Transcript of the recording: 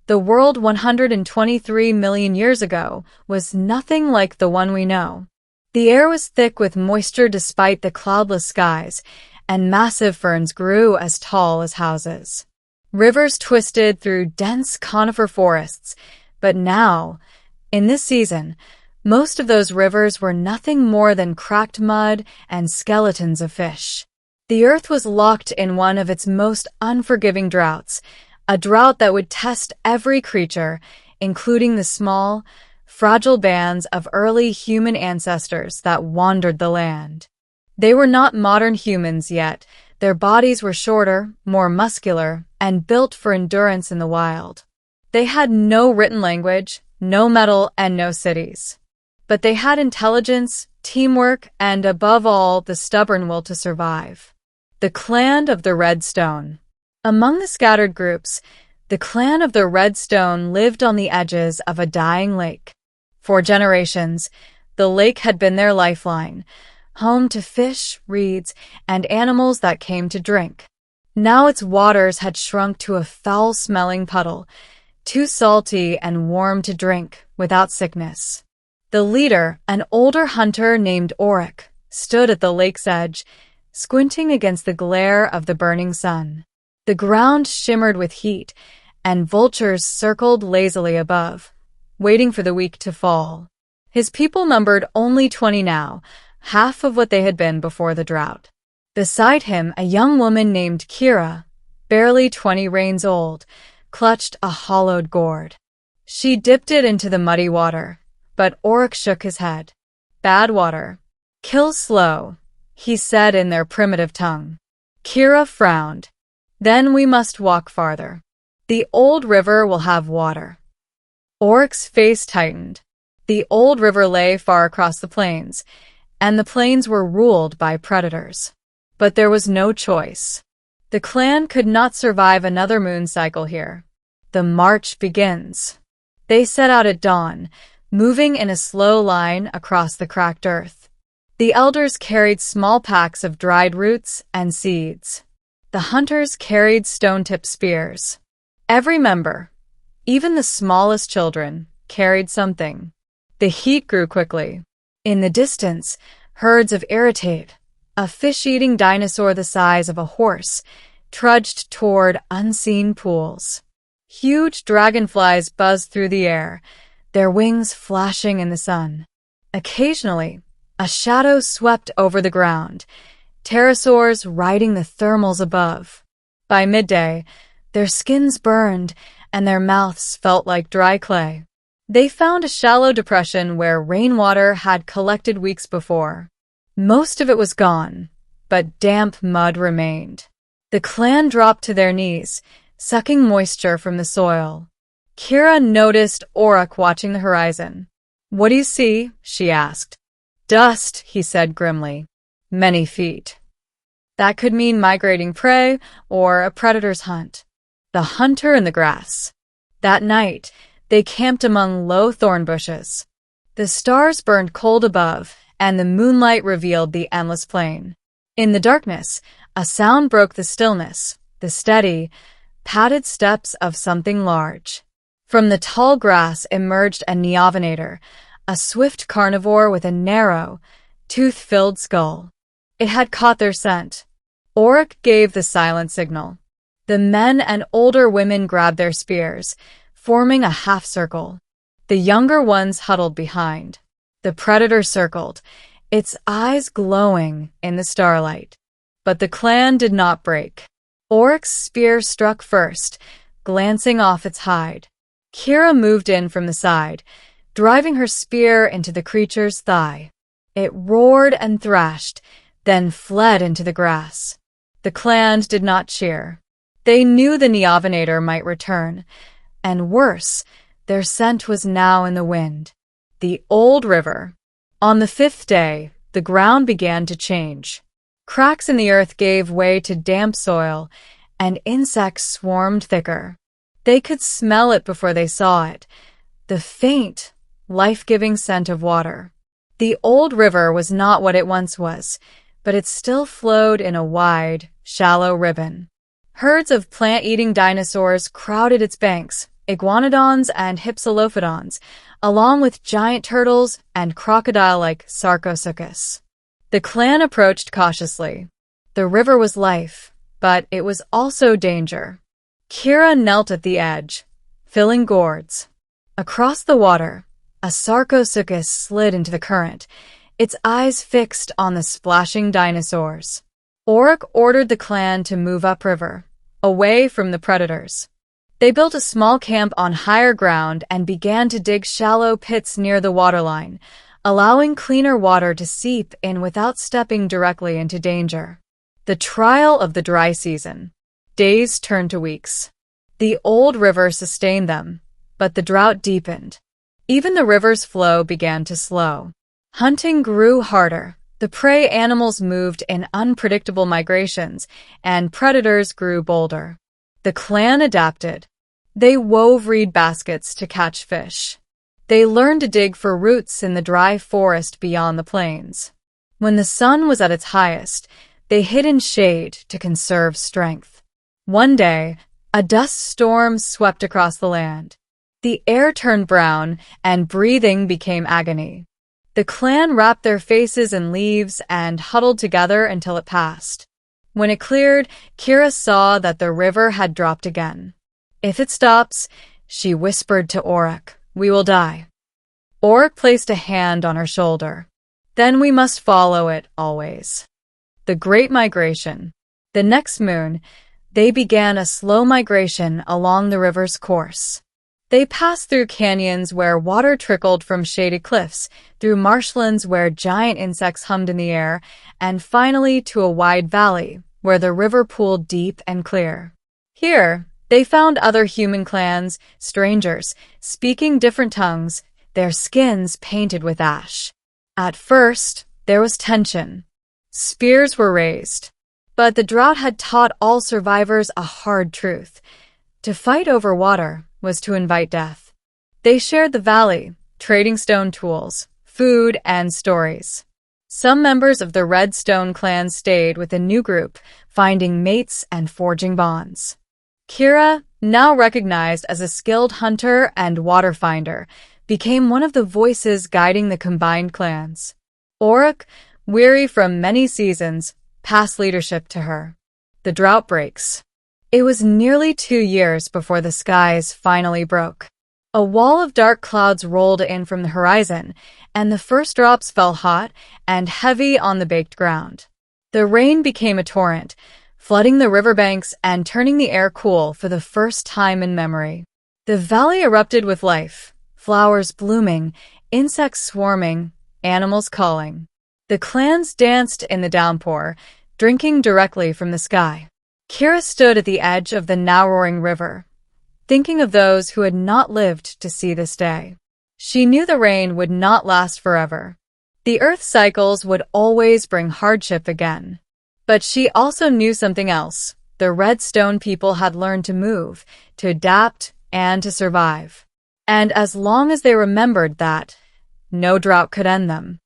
The world 123 million years ago was nothing like the one we know. The air was thick with moisture despite the cloudless skies, and massive ferns grew as tall as houses. Rivers twisted through dense conifer forests, but now, in this season, most of those rivers were nothing more than cracked mud and skeletons of fish. The earth was locked in one of its most unforgiving droughts, a drought that would test every creature, including the small, fragile bands of early human ancestors that wandered the land. They were not modern humans yet. Their bodies were shorter, more muscular, and built for endurance in the wild. They had no written language, no metal, and no cities. But they had intelligence, teamwork, and above all, the stubborn will to survive. The Clan of the Red Stone. Among the scattered groups, the Clan of the Red Stone lived on the edges of a dying lake. For generations, the lake had been their lifeline, home to fish, reeds, and animals that came to drink. Now its waters had shrunk to a foul-smelling puddle, too salty and warm to drink without sickness. The leader, an older hunter named Auric, stood at the lake's edge, squinting against the glare of the burning sun. The ground shimmered with heat, and vultures circled lazily above, waiting for the week to fall. His people numbered only 20 now, half of what they had been before the drought. Beside him, a young woman named Kira, barely 20 reigns old, clutched a hollowed gourd. She dipped it into the muddy water, but Auric shook his head. Bad water. Kill slow, he said in their primitive tongue. Kira frowned. Then we must walk farther. The old river will have water. Auric's face tightened. The old river lay far across the plains, and the plains were ruled by predators. But there was no choice. The clan could not survive another moon cycle here. The march begins. They set out at dawn, moving in a slow line across the cracked earth. The elders carried small packs of dried roots and seeds. The hunters carried stone-tipped spears. Every member, even the smallest children, carried something. The heat grew quickly. In the distance, herds of irritate, a fish-eating dinosaur the size of a horse, trudged toward unseen pools. Huge dragonflies buzzed through the air, their wings flashing in the sun. Occasionally, a shadow swept over the ground, pterosaurs riding the thermals above. By midday, their skins burned and their mouths felt like dry clay. They found a shallow depression where rainwater had collected weeks before. Most of it was gone, but damp mud remained. The clan dropped to their knees, sucking moisture from the soil. Kira noticed Auric watching the horizon. "What do you see?" she asked. "Dust," he said grimly. "Many feet." That could mean migrating prey or a predator's hunt. The hunter in the grass. That night, they camped among low thorn bushes. The stars burned cold above, and the moonlight revealed the endless plain. In the darkness, a sound broke the stillness, the steady, padded steps of something large. From the tall grass emerged a neovenator, a swift carnivore with a narrow, tooth-filled skull. It had caught their scent. Auric gave the silent signal. The men and older women grabbed their spears, forming a half-circle. The younger ones huddled behind. The predator circled, its eyes glowing in the starlight. But the clan did not break. Auric's spear struck first, glancing off its hide. Kira moved in from the side, driving her spear into the creature's thigh. It roared and thrashed, then fled into the grass. The clan did not cheer. They knew the neovenator might return, and worse, their scent was now in the wind. The old river. On the 5th day, the ground began to change. Cracks in the earth gave way to damp soil, and insects swarmed thicker. They could smell it before they saw it, the faint, life-giving scent of water. The old river was not what it once was, but it still flowed in a wide, shallow ribbon. Herds of plant-eating dinosaurs crowded its banks, iguanodons and hypsilophodons, along with giant turtles and crocodile like Sarcosuchus. The clan approached cautiously. The river was life, but it was also danger. Kira knelt at the edge, filling gourds. Across the water, a Sarcosuchus slid into the current, its eyes fixed on the splashing dinosaurs. Auric ordered the clan to move upriver, away from the predators. They built a small camp on higher ground and began to dig shallow pits near the waterline, allowing cleaner water to seep in without stepping directly into danger. The trial of the dry season. Days turned to weeks. The old river sustained them, but the drought deepened. Even the river's flow began to slow. Hunting grew harder. The prey animals moved in unpredictable migrations, and predators grew bolder. The clan adapted. They wove reed baskets to catch fish. They learned to dig for roots in the dry forest beyond the plains. When the sun was at its highest, they hid in shade to conserve strength. One day, a dust storm swept across the land. The air turned brown, and breathing became agony. The clan wrapped their faces in leaves and huddled together until it passed. When it cleared, Kira saw that the river had dropped again. "If it stops," she whispered to Auric, "we will die." Auric placed a hand on her shoulder. "Then we must follow it always." The Great Migration. The next moon, they began a slow migration along the river's course. They passed through canyons where water trickled from shaded cliffs, through marshlands where giant insects hummed in the air, and finally to a wide valley where the river pooled deep and clear. Here, they found other human clans, strangers, speaking different tongues, their skins painted with ash. At first, there was tension. Spears were raised. But the drought had taught all survivors a hard truth. To fight over water was to invite death. They shared the valley, trading stone tools, food, and stories. Some members of the Red Stone clan stayed with the new group, finding mates and forging bonds. Kira, now recognized as a skilled hunter and water finder, became one of the voices guiding the combined clans. Auric, weary from many seasons, passed leadership to her. The drought breaks. It was nearly 2 years before the skies finally broke. A wall of dark clouds rolled in from the horizon, and the first drops fell hot and heavy on the baked ground. The rain became a torrent, flooding the riverbanks and turning the air cool for the first time in memory. The valley erupted with life, flowers blooming, insects swarming, animals calling. The clans danced in the downpour, drinking directly from the sky. Kira stood at the edge of the now roaring river, thinking of those who had not lived to see this day. She knew the rain would not last forever. The earth cycles would always bring hardship again. But she also knew something else. The Red Stone people had learned to move, to adapt, and to survive. And as long as they remembered that, no drought could end them.